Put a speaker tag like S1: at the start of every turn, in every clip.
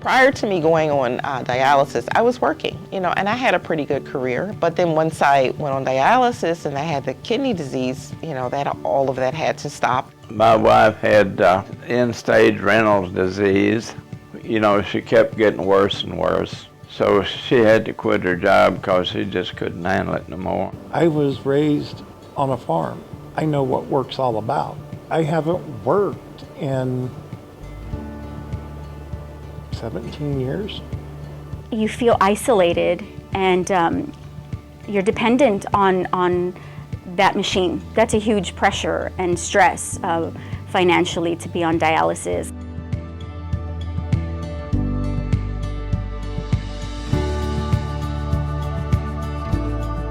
S1: Prior to me going on dialysis, I was working, and I had a pretty good career. But then once I went on dialysis and I had the kidney disease, that all of that had to stop.
S2: My wife had end-stage renal disease. She kept getting worse and worse. So she had to quit her job because she just couldn't handle it no more.
S3: I was raised on a farm. I know what work's all about. I haven't worked in 17 years.
S4: You feel isolated and you're dependent on that machine. That's a huge pressure and stress financially to be on dialysis.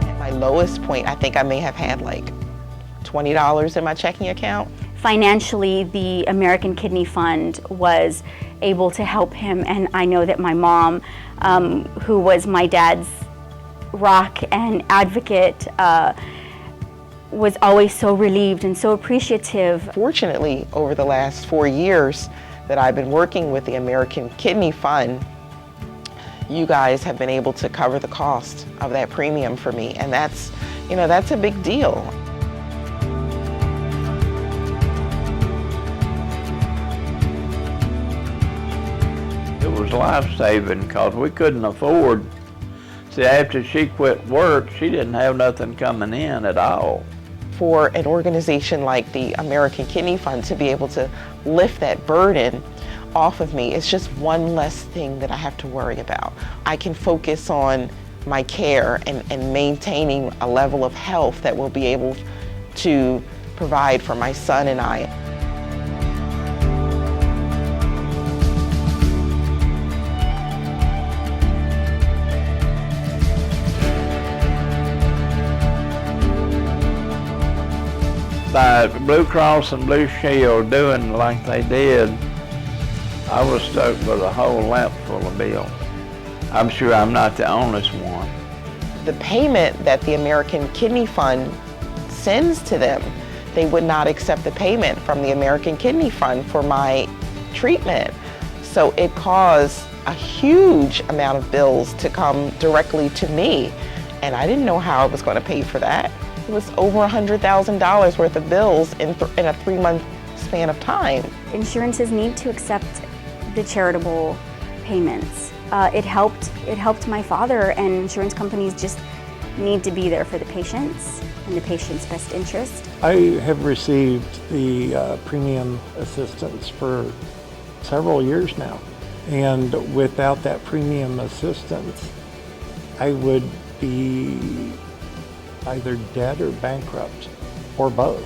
S1: At my lowest point, I think I may have had like $20 in my checking account.
S4: Financially, the American Kidney Fund was able to help him, and I know that my mom, who was my dad's rock and advocate, was always so relieved and so appreciative.
S1: Fortunately, over the last 4 years that I've been working with the American Kidney Fund, you guys have been able to cover the cost of that premium for me, and that's a big deal.
S2: It was life-saving because we couldn't afford. See, after she quit work, she didn't have nothing coming in at all.
S1: For an organization like the American Kidney Fund to be able to lift that burden off of me, it's just one less thing that I have to worry about. I can focus on my care and maintaining a level of health that will be able to provide for my son and I.
S2: By Blue Cross and Blue Shield doing like they did, I was stuck with a whole lap full of bills. I'm sure I'm not the only one.
S1: The payment that the American Kidney Fund sends to them, they would not accept the payment from the American Kidney Fund for my treatment. So it caused a huge amount of bills to come directly to me, and I didn't know how I was going to pay for that. It was over $100,000 worth of bills in a 3-month span of time.
S4: Insurances need to accept the charitable payments. It helped my father, and insurance companies just need to be there for the patients and the patient's best interest.
S3: I have received the premium assistance for several years now, and without that premium assistance, I would be either dead or bankrupt, or both.